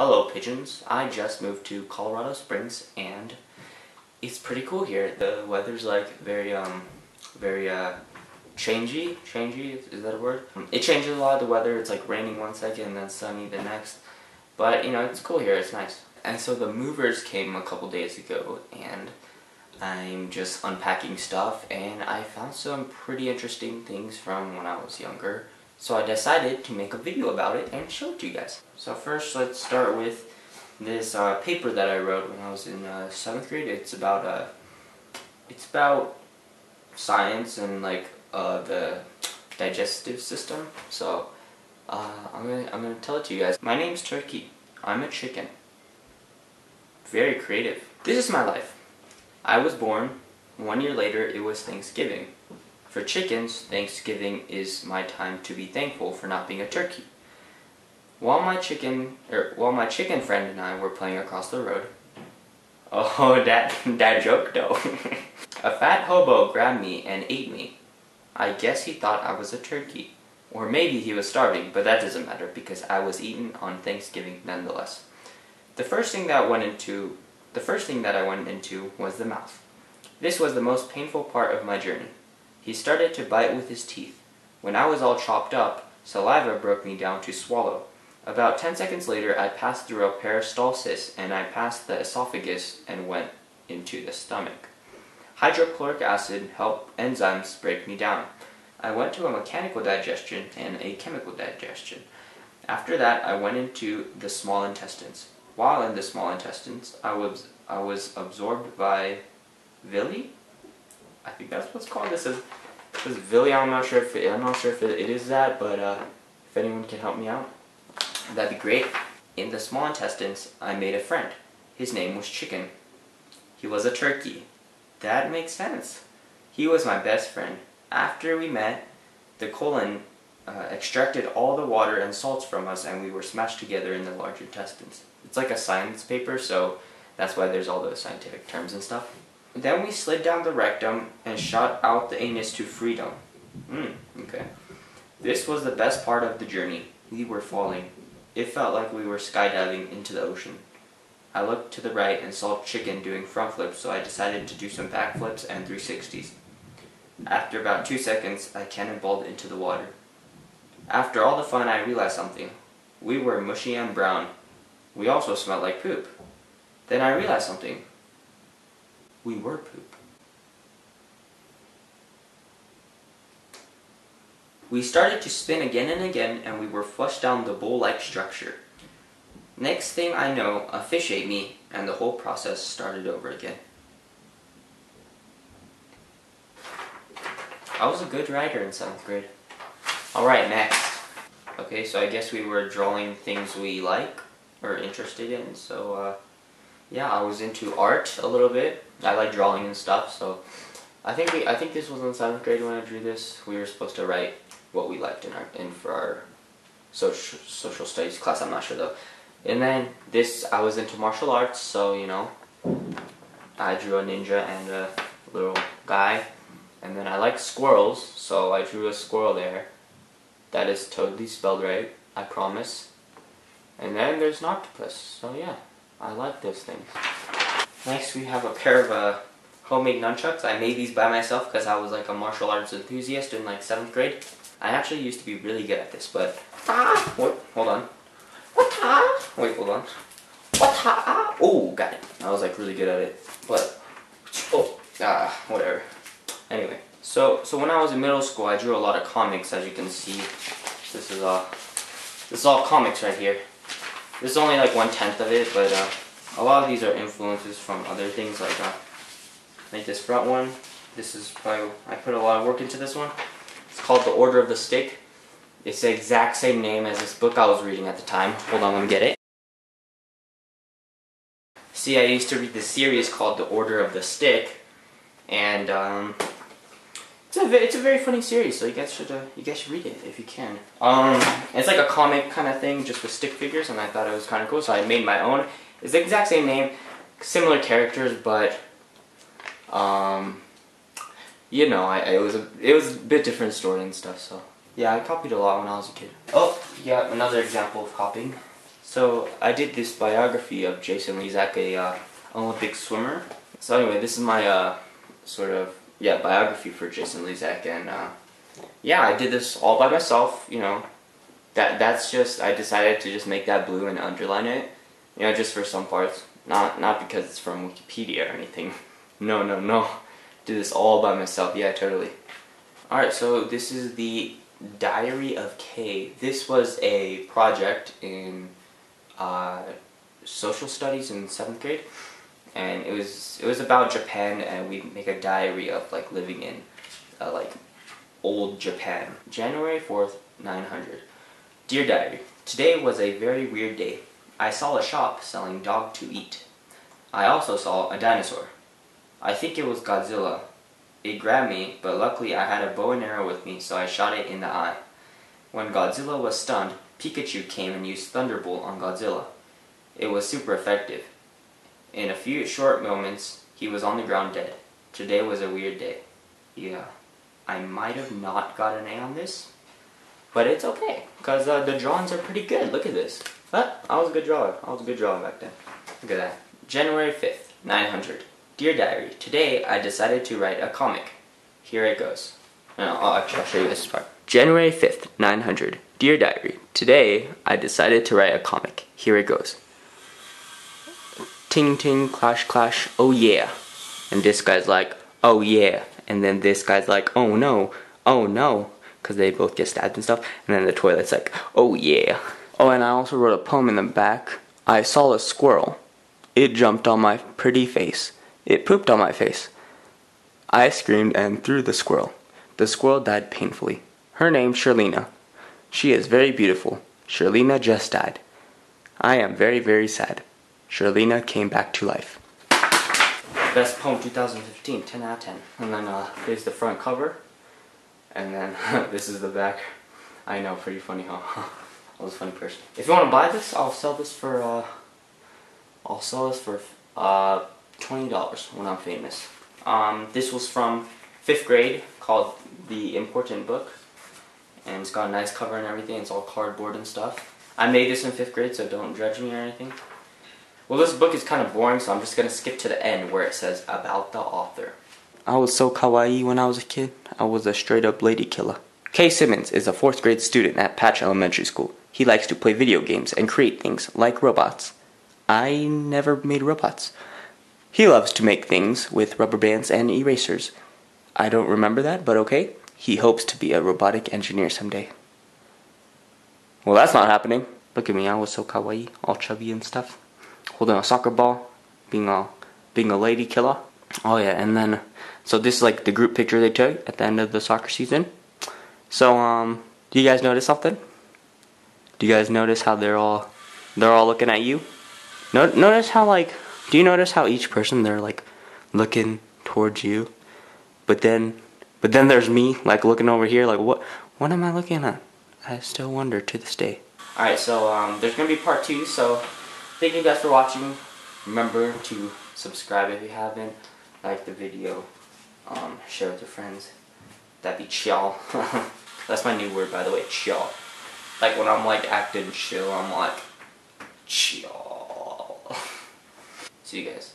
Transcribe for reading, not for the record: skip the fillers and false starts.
Hello pigeons, I just moved to Colorado Springs and it's pretty cool here. The weather's like very changey, is that a word? It changes a lot, the weather. It's like raining one second and then sunny the next. But you know, it's cool here, it's nice. And so the movers came a couple days ago and I'm just unpacking stuff and I found some pretty interesting things from when I was younger. So I decided to make a video about it and show it to you guys. So first let's start with this paper that I wrote when I was in 7th grade. It's about science and like the digestive system. So I'm gonna tell it to you guys. My name's Turkey. I'm a chicken. Very creative. This is my life. I was born. 1 year later, it was Thanksgiving. For chickens, Thanksgiving is my time to be thankful for not being a turkey. While my chicken friend and I were playing across the road, oh, that joke though. A fat hobo grabbed me and ate me. I guess he thought I was a turkey. Or maybe he was starving, but that doesn't matter because I was eaten on Thanksgiving nonetheless. The first thing that I went into was the mouth. This was the most painful part of my journey. He started to bite with his teeth. When I was all chopped up, saliva broke me down to swallow. About 10 seconds later, I passed through a peristalsis and I passed the esophagus and went into the stomach. Hydrochloric acid helped enzymes break me down. I went to a mechanical digestion and a chemical digestion. After that, I went into the small intestines. While in the small intestines, I was absorbed by villi. I think that's what's called. This is villi. I'm not sure if it is that, but if anyone can help me out, that'd be great. In the small intestines, I made a friend. His name was Chicken. He was a turkey. That makes sense. He was my best friend. After we met, the colon extracted all the water and salts from us, and we were smashed together in the large intestines. It's like a science paper, so that's why there's all those scientific terms and stuff. Then we slid down the rectum and shot out the anus to freedom. Okay. This was the best part of the journey. We were falling. It felt like we were skydiving into the ocean. I looked to the right and saw Chicken doing front flips, so I decided to do some back flips and 360s. After about 2 seconds, I cannonballed into the water. After all the fun, I realized something. We were mushy and brown. We also smelled like poop. Then I realized something. We were poop. We started to spin again and again, and we were flushed down the bowl-like structure. Next thing I know, a fish ate me, and the whole process started over again. I was a good writer in 7th grade. Alright, next. Okay, so I guess we were drawing things we like, or interested in, so yeah, I was into art a little bit. I like drawing and stuff, so I think this was in 7th grade when I drew this. We were supposed to write what we liked for our social studies class, I'm not sure though. And then I was into martial arts, so you know, I drew a ninja and a little guy. And then I like squirrels, so I drew a squirrel there. That is totally spelled right, I promise. And then there's an octopus, so yeah, I like those things. Next we have a pair of homemade nunchucks. I made these by myself because I was like a martial arts enthusiast in like 7th grade. I actually used to be really good at this, but... hold on. Wait, hold on. Oh, got it. I was like really good at it, but... whatever. Anyway, so when I was in middle school, I drew a lot of comics, as you can see. This is all comics right here. This is only like 1/10 of it, but a lot of these are influences from other things, like this front one. This is probably, I put a lot of work into this one. It's called The Order of the Stick. It's the exact same name as this book I was reading at the time. Hold on, let me get it. See, I used to read this series called The Order of the Stick, and it's a very funny series, so you guys should read it if you can. It's like a comic kind of thing, just with stick figures, and I thought it was kind of cool, so I made my own. It's the exact same name, similar characters, but you know, it was a bit different story and stuff. So yeah, I copied a lot when I was a kid. Oh, yeah, another example of copying. So I did this biography of Jason Lezak, a Olympic swimmer. So anyway, this is my biography for Jason Lezak, and yeah, I did this all by myself. You know, that's just, I decided to just make that blue and underline it. You know, just for some parts, not because it's from Wikipedia or anything. No. Did this all by myself. Yeah, totally. All right, so this is the Diary of Kay. This was a project in social studies in 7th grade, and it was about Japan, and we make a diary of like living in like old Japan. January 4th, 900. Dear Diary, today was a very weird day. I saw a shop selling dog to eat. I also saw a dinosaur. I think it was Godzilla. It grabbed me, but luckily I had a bow and arrow with me, so I shot it in the eye. When Godzilla was stunned, Pikachu came and used Thunderbolt on Godzilla. It was super effective. In a few short moments, he was on the ground dead. Today was a weird day. Yeah, I might have not got an A on this, but it's okay, because the drawings are pretty good. Look at this. I was a good drawer. I was a good drawer back then. Look at that. January 5th, 900. Dear Diary, today I decided to write a comic. Here it goes. No, I'll show you this part. January 5th, 900. Dear Diary, today I decided to write a comic. Here it goes. Ting ting, clash clash, oh yeah. And this guy's like, oh yeah. And then this guy's like, oh no, because they both get stabbed and stuff. And then the toilet's like, oh yeah. Oh, and I also wrote a poem in the back. I saw a squirrel. It jumped on my pretty face. It pooped on my face. I screamed and threw the squirrel. The squirrel died painfully. Her name's Shirlena. She is very beautiful. Shirlena just died. I am very, very sad. Shirlena came back to life. Best poem 2015, 10 out of 10. And then here's the front cover. And then this is the back. I know, pretty funny, huh? I was a funny person. If you want to buy this, I'll sell this for $20 when I'm famous. This was from 5th grade, called The Important Book, and it's got a nice cover and everything. It's all cardboard and stuff. I made this in 5th grade, so don't judge me or anything. Well, this book is kind of boring, so I'm just gonna skip to the end where it says about the author. I was so kawaii when I was a kid. I was a straight up lady killer. Kay Simmons is a 4th grade student at Patch Elementary School. He likes to play video games and create things like robots. I never made robots. He loves to make things with rubber bands and erasers. I don't remember that, but okay. He hopes to be a robotic engineer someday. Well, that's not happening. Look at me, I was so kawaii, all chubby and stuff. Holding a soccer ball, being a lady killer. Oh yeah, and then, so this is like the group picture they took at the end of the soccer season. So, do you guys notice something? Do you guys notice how they're all looking at you? Notice how, like, do you notice how each person, they're like looking towards you, but then there's me like looking over here, like what am I looking at? I still wonder to this day. Alright, so there's gonna be part 2, so thank you guys for watching. Remember to subscribe if you haven't, like the video, share with your friends. That'd be chill. That's my new word, by the way, chill. Like when I'm like acting chill, I'm like chill. See you guys.